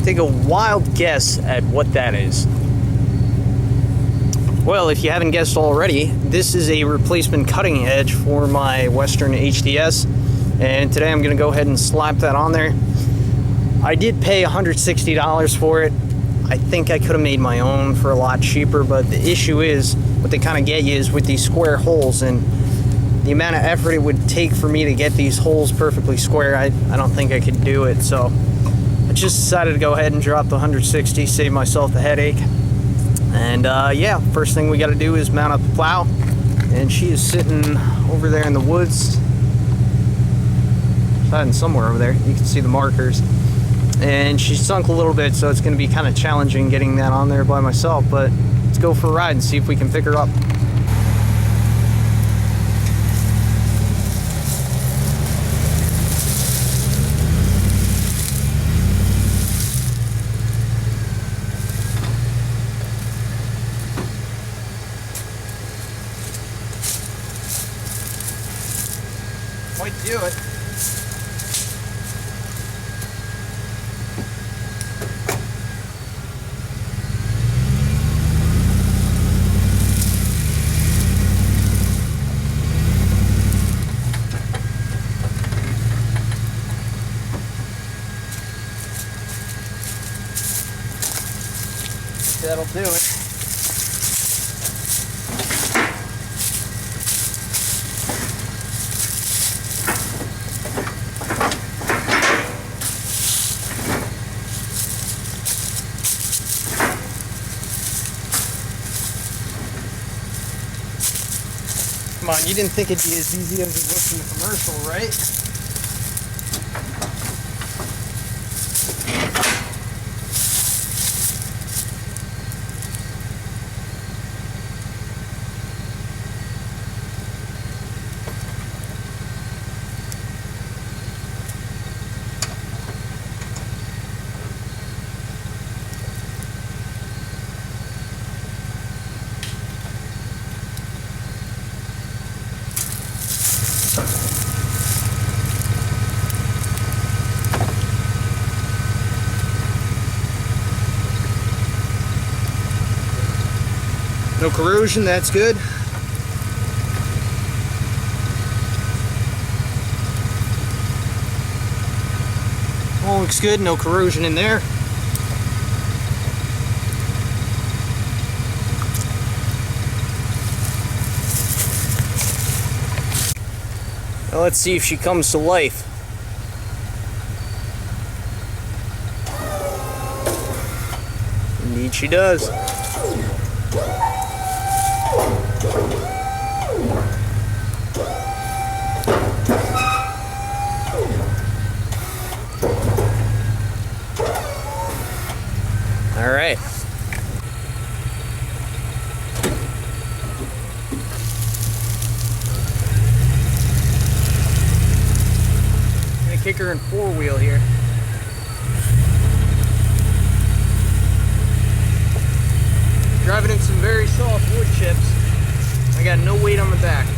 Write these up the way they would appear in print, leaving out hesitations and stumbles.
Take a wild guess at what that is. Well, if you haven't guessed already, this is a replacement cutting edge for my Western HTS, and today I'm going to go ahead and slap that on there. I did pay $160 for it. I think I could have made my own for a lot cheaper, but the issue is, what they kind of get you is with these square holes, and the amount of effort it would take for me to get these holes perfectly square, I don't think I could do it. So I just decided to go ahead and drop the 160, save myself the headache. And yeah, first thing we got to do is mount up the plow, and she is sitting over there in the woods, hiding somewhere over there. You can see the markers, and she's sunk a little bit, so it's going to be kind of challenging getting that on there by myself, but let's go for a ride and see if we can pick her up. Might do it. That'll do it. Come on, you didn't think it'd be as easy as it looks in the commercial, right? No corrosion, that's good. All looks good, no corrosion in there. Now let's see if she comes to life. Indeed she does. All right. I'm gonna kick her in four-wheel here. Driving in some very soft wood chips. I got no weight on the back.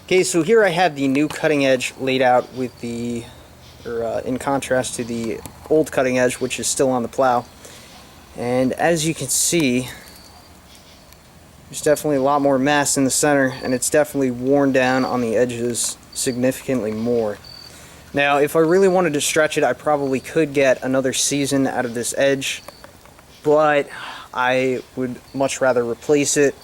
Okay, so here I have the new cutting edge laid out with the, in contrast to the old cutting edge, which is still on the plow. And as you can see, there's definitely a lot more mass in the center, and it's definitely worn down on the edges significantly more. Now, if I really wanted to stretch it, I probably could get another season out of this edge, but I would much rather replace it.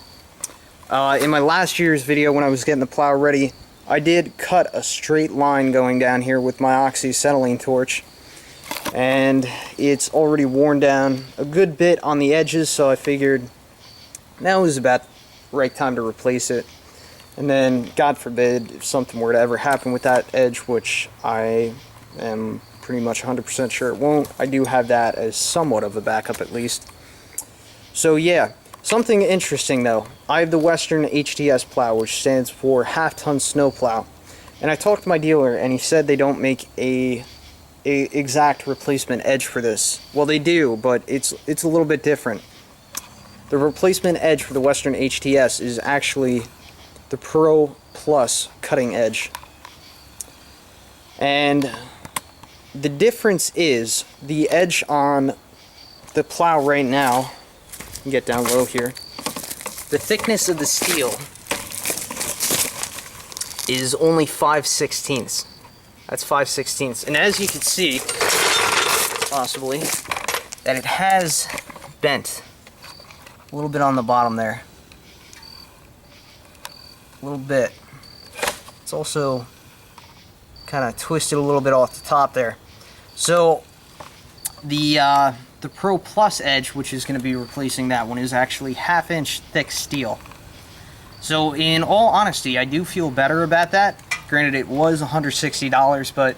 In my last year's video, when I was getting the plow ready, I did cut a straight line going down here with my oxyacetylene torch, and it's already worn down a good bit on the edges, so I figured now is about the right time to replace it. And then, God forbid, if something were to ever happen with that edge, which I am pretty much 100% sure it won't, I do have that as somewhat of a backup at least. So yeah, something interesting though, I have the Western HTS plow, which stands for half-ton snow plow. And I talked to my dealer and he said they don't make a exact replacement edge for this. Well, they do, but it's a little bit different. The replacement edge for the Western HTS is actually the Pro Plus cutting edge. And the difference is the edge on the plow right now, get down low here, the thickness of the steel is only 5/16. That's 5/16. And as you can see, possibly, that it has bent a little bit on the bottom there. A little bit. It's also kind of twisted a little bit off the top there. So the Pro Plus edge, which is going to be replacing that one, is actually 1/2 inch thick steel. So in all honesty, I do feel better about that. Granted, it was $160, but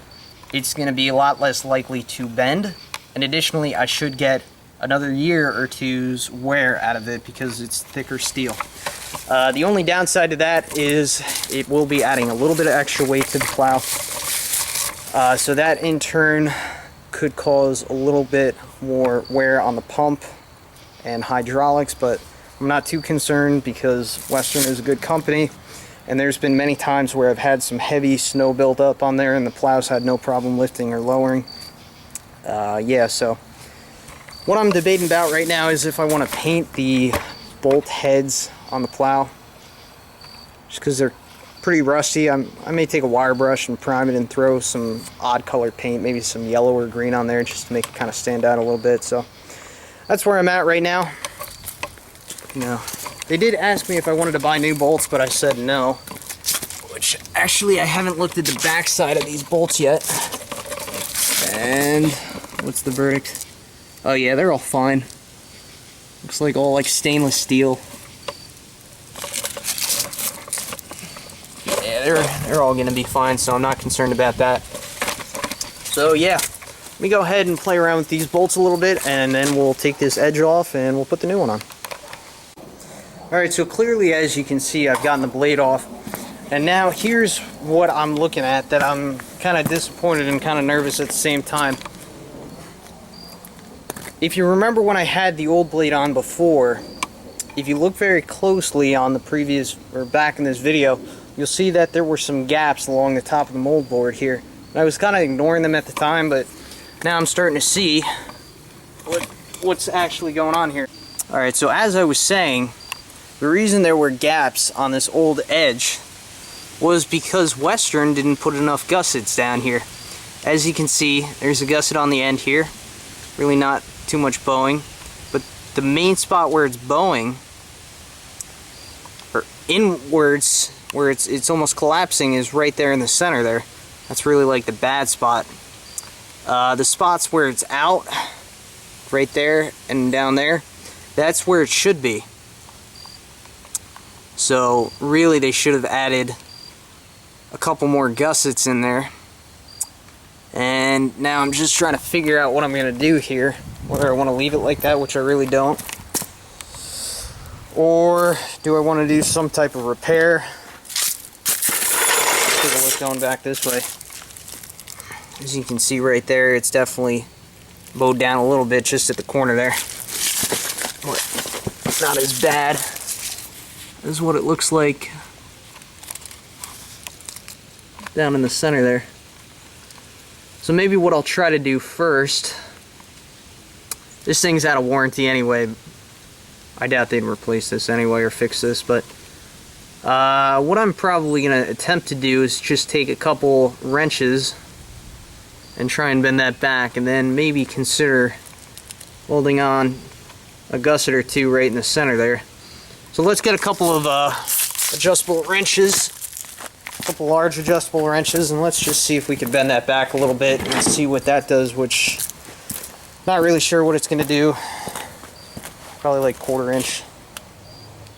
it's going to be a lot less likely to bend. And additionally, I should get another year or two's wear out of it because it's thicker steel. The only downside to that is it will be adding a little bit of extra weight to the plow. So that in turn could cause a little bit more wear on the pump and hydraulics, but I'm not too concerned because Western is a good company, and there's been many times where I've had some heavy snow build up on there and the plows had no problem lifting or lowering. Yeah, so what I'm debating about right now is if I want to paint the bolt heads on the plow, just because they're pretty rusty. I may take a wire brush and prime it and throw some odd colored paint, maybe some yellow or green on there, just to make it kind of stand out a little bit. So that's where I'm at right now. You know, they did ask me if I wanted to buy new bolts, but I said no. Which actually I haven't looked at the back side of these bolts yet. And what's the verdict? Oh yeah, they're all fine. Looks like all like stainless steel. Yeah, they're all gonna be fine, so I'm not concerned about that. So yeah, let me go ahead and play around with these bolts a little bit, and then we'll take this edge off and we'll put the new one on. Alright, so clearly as you can see, I've gotten the blade off. And now here's what I'm looking at that I'm kind of disappointed and kind of nervous at the same time. If you remember when I had the old blade on before, if you look very closely on the previous, or back in this video, you'll see that there were some gaps along the top of the mold board here. And I was kind of ignoring them at the time, but now I'm starting to see what's actually going on here. Alright, so as I was saying, the reason there were gaps on this old edge was because Western didn't put enough gussets down here. As you can see, there's a gusset on the end here. Really not too much bowing, but the main spot where it's bowing, or inwards, where it's almost collapsing, is right there in the center there. That's really like the bad spot. The spots where it's out, right there and down there, that's where it should be. So really they should have added a couple more gussets in there. And now I'm just trying to figure out what I'm going to do here. Whether I want to leave it like that, which I really don't, or do I want to do some type of repair. Let's take a look going back this way. As you can see right there, it's definitely bowed down a little bit just at the corner there. But not as bad as what it looks like down in the center there. So maybe what I'll try to do first, this thing's out of warranty anyway. I doubt they'd replace this anyway or fix this, but what I'm probably going to attempt to do is just take a couple wrenches and try and bend that back, and then maybe consider welding on a gusset or two right in the center there. So let's get a couple of adjustable wrenches couple large adjustable wrenches, and let's just see if we can bend that back a little bit and see what that does, which not really sure what it's going to do. Probably like 1/4 inch.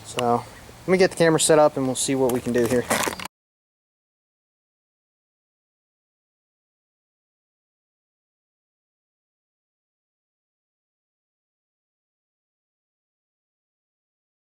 So let me get the camera set up and we'll see what we can do here.